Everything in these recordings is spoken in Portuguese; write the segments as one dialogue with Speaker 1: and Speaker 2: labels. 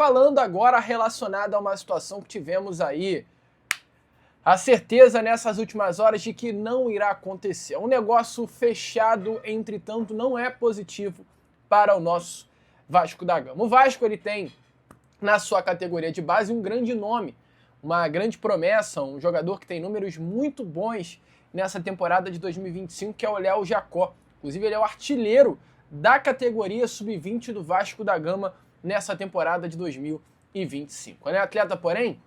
Speaker 1: falando agora relacionado a uma situação que tivemos aí a certeza nessas últimas horas de que não irá acontecer. Um negócio fechado, entretanto, não é positivo para o nosso Vasco da Gama. O Vasco ele tem na sua categoria de base um grande nome, uma grande promessa, um jogador que tem números muito bons nessa temporada de 2025, que é o Léo Jacó. Inclusive ele é o artilheiro da categoria sub-20 do Vasco da Gama nessa temporada de 2025. É um atleta, porém,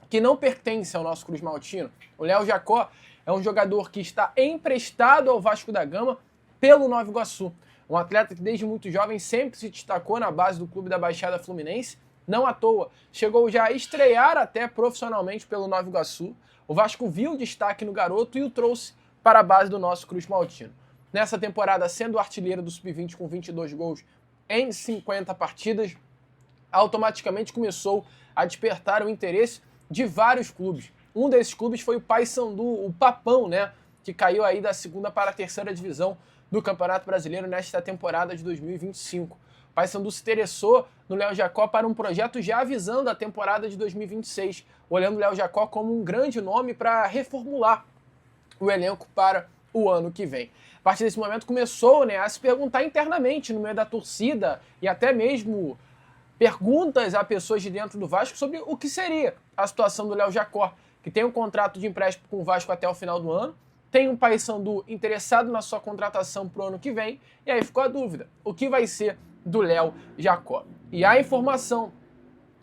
Speaker 1: que não pertence ao nosso Cruz Maltino. O Léo Jacó é um jogador que está emprestado ao Vasco da Gama pelo Nova Iguaçu. Um atleta que desde muito jovem sempre se destacou na base do clube da Baixada Fluminense, não à toa. Chegou já a estrear até profissionalmente pelo Nova Iguaçu. O Vasco viu o destaque no garoto e o trouxe para a base do nosso Cruz Maltino. Nessa temporada, sendo artilheiro do Sub-20 com 22 gols em 50 partidas, automaticamente começou a despertar o interesse de vários clubes. Um desses clubes foi o Paysandu, o Papão, né, que caiu aí da segunda para a terceira divisão do Campeonato Brasileiro nesta temporada de 2025. O Paysandu se interessou no Léo Jacó para um projeto já avisando a temporada de 2026, olhando o Léo Jacó como um grande nome para reformular o elenco para o ano que vem. A partir desse momento começou, né, a se perguntar internamente no meio da torcida e até mesmo perguntas a pessoas de dentro do Vasco sobre o que seria a situação do Léo Jacó, que tem um contrato de empréstimo com o Vasco até o final do ano, tem um Paysandu interessado na sua contratação para o ano que vem, e aí ficou a dúvida, o que vai ser do Léo Jacó? E a informação,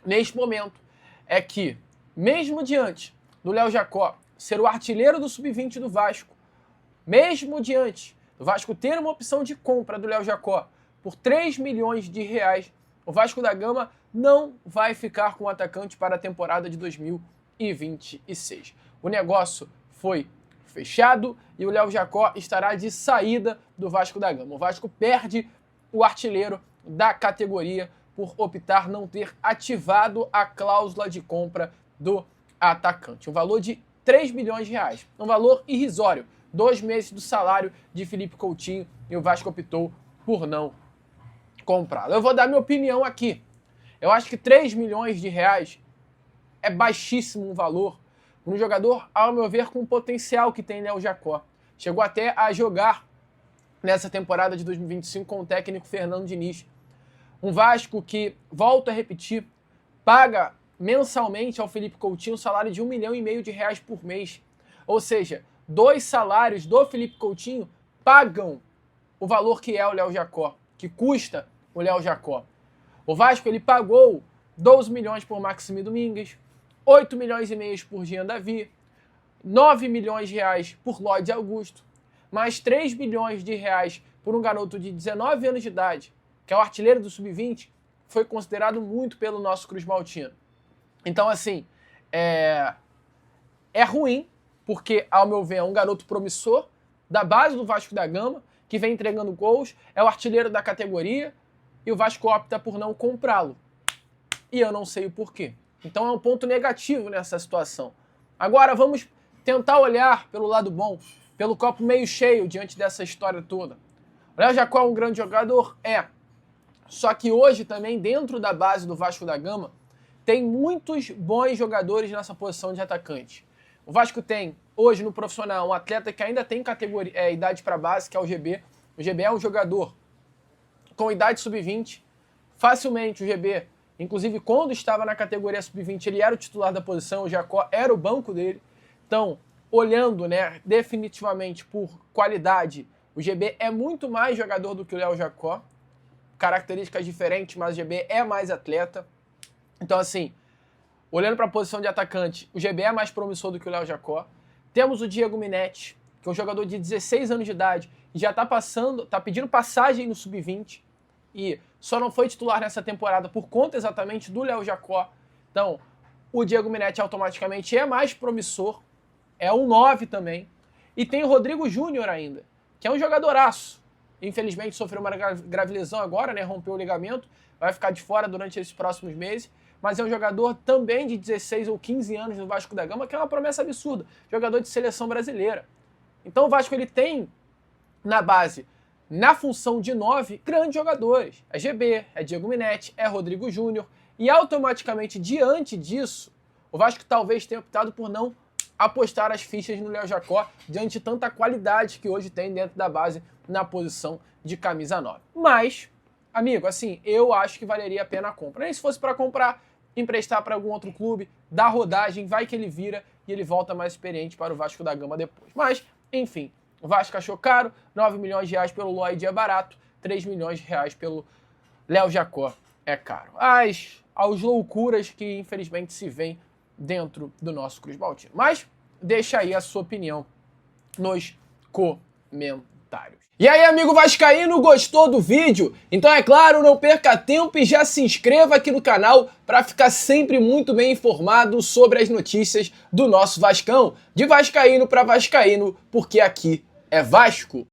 Speaker 1: neste momento, é que, mesmo diante do Léo Jacó ser o artilheiro do Sub-20 do Vasco, mesmo diante do Vasco ter uma opção de compra do Léo Jacó por 3 milhões de reais, o Vasco da Gama não vai ficar com o atacante para a temporada de 2026. O negócio foi fechado e o Léo Jacó estará de saída do Vasco da Gama. O Vasco perde o artilheiro da categoria por optar não ter ativado a cláusula de compra do atacante. Um valor de 3 milhões de reais. Um valor irrisório. 2 meses do salário de Felipe Coutinho e o Vasco optou por não comprá-lo. Eu vou dar minha opinião aqui. Eu acho que 3 milhões de reais é baixíssimo um valor para um jogador, ao meu ver, com o potencial que tem Léo Jacó. Chegou até a jogar nessa temporada de 2025 com o técnico Fernando Diniz. Um Vasco que, volto a repetir, paga mensalmente ao Felipe Coutinho um salário de 1,5 milhão de reais por mês. Ou seja, 2 salários do Felipe Coutinho pagam o valor que é o Léo Jacó, que custa o Léo Jacó. O Vasco ele pagou 12 milhões por Maxime Domingues, 8 milhões e meio por Jean Davi, 9 milhões de reais por Lodi Augusto, mais 3 milhões de reais por um garoto de 19 anos de idade, que é o artilheiro do Sub-20, foi considerado muito pelo nosso Cruz Maltino. Então, assim, é ruim, porque, ao meu ver, é um garoto promissor, da base do Vasco da Gama, que vem entregando gols, é o artilheiro da categoria, e o Vasco opta por não comprá-lo. E eu não sei o porquê. Então é um ponto negativo nessa situação. Agora vamos tentar olhar pelo lado bom, pelo copo meio cheio diante dessa história toda. O Léo Jacó é um grande jogador? É. Só que hoje também, dentro da base do Vasco da Gama, tem muitos bons jogadores nessa posição de atacante. O Vasco tem, hoje no profissional, um atleta que ainda tem categoria, idade para base, que é o GB. O GB é um jogador com idade sub-20. Facilmente o GB, inclusive quando estava na categoria sub-20, ele era o titular da posição, o Jacó era o banco dele. Então, olhando, né, definitivamente por qualidade, o GB é muito mais jogador do que o Léo Jacó. Características diferentes, mas o GB é mais atleta. Então, assim, olhando para a posição de atacante, o GB é mais promissor do que o Léo Jacó. Temos o Diego Minetti, que é um jogador de 16 anos de idade e já está pedindo passagem no Sub-20 e só não foi titular nessa temporada por conta exatamente do Léo Jacó. Então, o Diego Minetti automaticamente é mais promissor, é um 9 também. E tem o Rodrigo Júnior ainda, que é um jogadoraço. Infelizmente sofreu uma grave lesão agora, né? Rompeu o ligamento, vai ficar de fora durante esses próximos meses. Mas é um jogador também de 16 ou 15 anos no Vasco da Gama, que é uma promessa absurda. Jogador de seleção brasileira. Então o Vasco ele tem na base, na função de 9, grandes jogadores. É GB, é Diego Minetti, é Rodrigo Júnior, E automaticamente, diante disso, o Vasco talvez tenha optado por não apostar as fichas no Léo Jacó, diante de tanta qualidade que hoje tem dentro da base na posição de camisa 9. Mas, amigo, assim, eu acho que valeria a pena a compra. Nem se fosse para comprar, emprestar para algum outro clube, dar rodagem, vai que ele vira e ele volta mais experiente para o Vasco da Gama depois. Mas, enfim, o Vasco achou caro, 9 milhões de reais pelo Lloyd é barato, 3 milhões de reais pelo Léo Jacó é caro. Aos loucuras que infelizmente se vêem dentro do nosso Cruz Maltino. Mas deixa aí a sua opinião nos comentários. E aí, amigo vascaíno, gostou do vídeo? Então é claro, não perca tempo e já se inscreva aqui no canal para ficar sempre muito bem informado sobre as notícias do nosso Vascão. De vascaíno para vascaíno, porque aqui é Vasco.